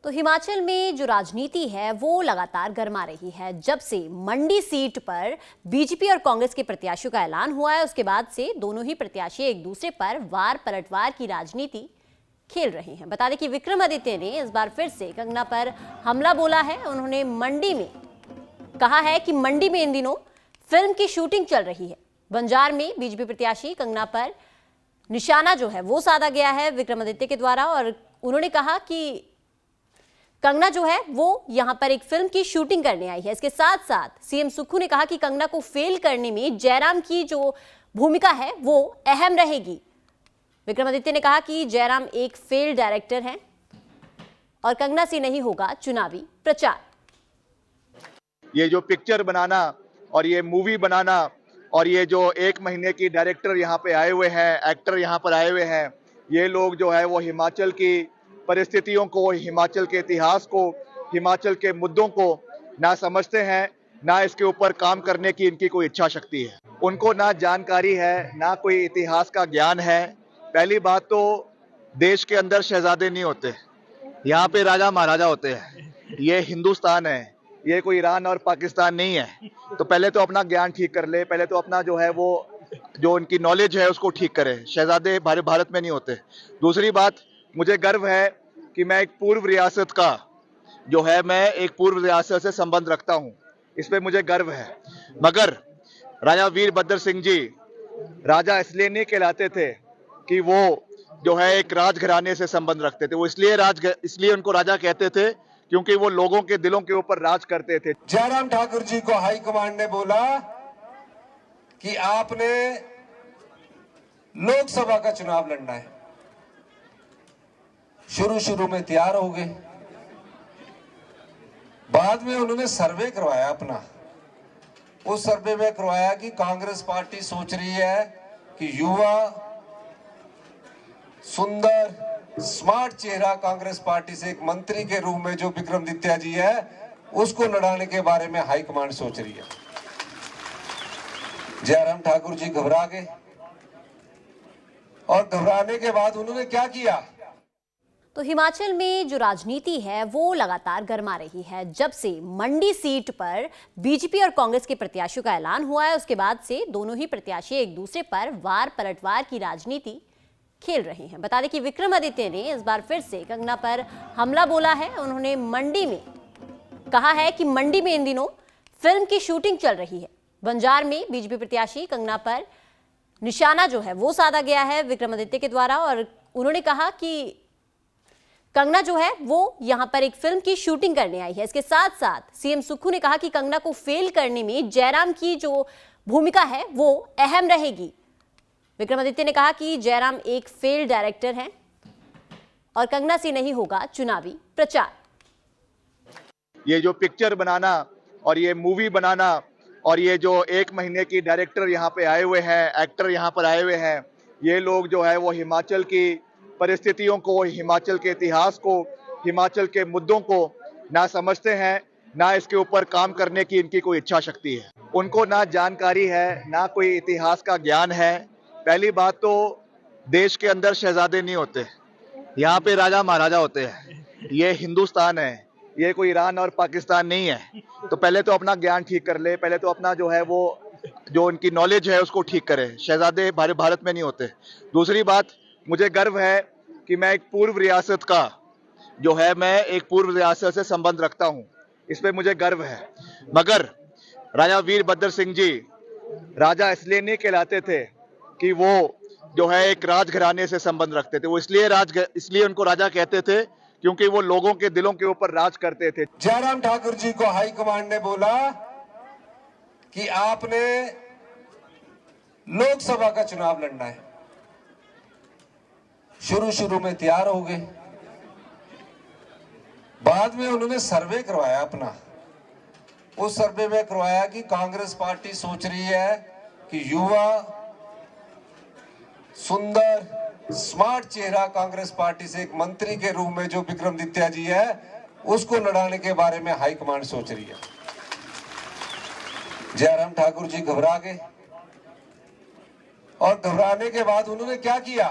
तो हिमाचल में जो राजनीति है वो लगातार गर्मा रही है। जब से मंडी सीट पर बीजेपी और कांग्रेस के प्रत्याशियों का ऐलान हुआ है, उसके बाद से दोनों ही प्रत्याशी एक दूसरे पर वार पलटवार की राजनीति खेल रहे हैं। बता दें कि विक्रमादित्य ने इस बार फिर से कंगना पर हमला बोला है। उन्होंने मंडी में कहा है कि मंडी में इन दिनों फिल्म की शूटिंग चल रही है। बंजार में बीजेपी प्रत्याशी कंगना पर निशाना जो है वो साधा गया है विक्रमादित्य के द्वारा, और उन्होंने कहा कि कंगना जो है वो यहां पर एक फिल्म की शूटिंग करने आई है। इसके साथ साथ सीएम सुक्खू ने कहा कि कंगना को फेल करने में जयराम की जो भूमिका है वो अहम रहेगी। विक्रमादित्य ने कहा कि जयराम एक फेल डायरेक्टर हैं और कंगना से नहीं होगा चुनावी प्रचार। ये जो पिक्चर बनाना और ये मूवी बनाना और ये जो 1 महीने की डायरेक्टर यहाँ पे आए हुए हैं, एक्टर यहाँ पर आए हुए हैं, ये लोग जो है वो हिमाचल की परिस्थितियों को, हिमाचल के इतिहास को, हिमाचल के मुद्दों को ना समझते हैं, ना इसके ऊपर काम करने की इनकी कोई इच्छा शक्ति है। उनको ना जानकारी है, ना कोई इतिहास का ज्ञान है। पहली बात तो देश के अंदर शहजादे नहीं होते, यहाँ पे राजा महाराजा होते हैं। ये हिंदुस्तान है, ये कोई ईरान और पाकिस्तान नहीं है। तो पहले तो अपना ज्ञान ठीक कर ले, पहले तो अपना जो है वो जो उनकी नॉलेज है उसको ठीक करे। शहजादे भारत में नहीं होते। दूसरी बात, मुझे गर्व है कि मैं एक पूर्व रियासत का जो है, मैं एक पूर्व रियासत से संबंध रखता हूं। इस पे मुझे गर्व है। मगर राजा वीरभद्र सिंह जी राजा इसलिए नहीं कहलाते थे कि वो जो है एक राजघराने से संबंध रखते थे। वो इसलिए उनको राजा कहते थे क्योंकि वो लोगों के दिलों के ऊपर राज करते थे। जयराम ठाकुर जी को हाईकमांड ने बोला कि आपने लोकसभा का चुनाव लड़ना है। शुरू में तैयार हो गए, बाद में उन्होंने सर्वे करवाया अपना। उस सर्वे में करवाया कि कांग्रेस पार्टी सोच रही है कि युवा, सुंदर, स्मार्ट चेहरा कांग्रेस पार्टी से एक मंत्री के रूप में जो विक्रमादित्य जी है उसको लड़ाने के बारे में हाईकमांड सोच रही है। जयराम ठाकुर जी घबरा गए और घबराने के बाद उन्होंने क्या किया। तो हिमाचल में जो राजनीति है वो लगातार गर्मा रही है। जब से मंडी सीट पर बीजेपी और कांग्रेस के प्रत्याशियों का ऐलान हुआ है, उसके बाद से दोनों ही प्रत्याशी एक दूसरे पर वार पलटवार की राजनीति खेल रहे हैं। बता दें कि विक्रमादित्य ने इस बार फिर से कंगना पर हमला बोला है। उन्होंने मंडी में कहा है कि मंडी में इन दिनों फिल्म की शूटिंग चल रही है। बंजार में बीजेपी प्रत्याशी कंगना पर निशाना जो है वो साधा गया है विक्रमादित्य के द्वारा, और उन्होंने कहा कि कंगना जो है वो यहां पर एक फिल्म की शूटिंग करने आई है। इसके साथ साथ सीएम सुक्खू ने कहा कि कंगना को फेल करने में जयराम की जो भूमिका है वो अहम रहेगी। विक्रमादित्य ने कहा कि जयराम एक फेल डायरेक्टर हैं और कंगना से नहीं होगा चुनावी प्रचार। ये जो पिक्चर बनाना और ये मूवी बनाना और ये जो 1 महीने की डायरेक्टर यहाँ पे आए हुए हैं, एक्टर यहाँ पर आए हुए हैं, ये लोग जो है वो हिमाचल की परिस्थितियों को, हिमाचल के इतिहास को, हिमाचल के मुद्दों को ना समझते हैं, ना इसके ऊपर काम करने की इनकी कोई इच्छा शक्ति है। उनको ना जानकारी है, ना कोई इतिहास का ज्ञान है। पहली बात तो देश के अंदर शहजादे नहीं होते, यहाँ पे राजा महाराजा होते हैं। ये हिंदुस्तान है, ये कोई ईरान और पाकिस्तान नहीं है। तो पहले तो अपना ज्ञान ठीक कर ले, पहले तो अपना जो है वो जो उनकी नॉलेज है उसको ठीक करे। शहजादे भारत में नहीं होते। दूसरी बात, मुझे गर्व है कि मैं एक पूर्व रियासत का जो है, मैं एक पूर्व रियासत से संबंध रखता हूं। इस पे मुझे गर्व है। मगर राजा वीरभद्र सिंह जी राजा इसलिए नहीं कहलाते थे कि वो जो है एक राजघराने से संबंध रखते थे। वो इसलिए उनको राजा कहते थे क्योंकि वो लोगों के दिलों के ऊपर राज करते थे। जयराम ठाकुर जी को हाईकमांड ने बोला कि आपने लोकसभा का चुनाव लड़ना है। शुरू में तैयार हो गए, बाद में उन्होंने सर्वे करवाया अपना। उस सर्वे में करवाया कि कांग्रेस पार्टी सोच रही है कि युवा, सुंदर, स्मार्ट चेहरा कांग्रेस पार्टी से एक मंत्री के रूप में जो विक्रमादित्य जी है उसको लड़ाने के बारे में हाईकमांड सोच रही है। जयराम ठाकुर जी घबरा गए और घबराने के बाद उन्होंने क्या किया।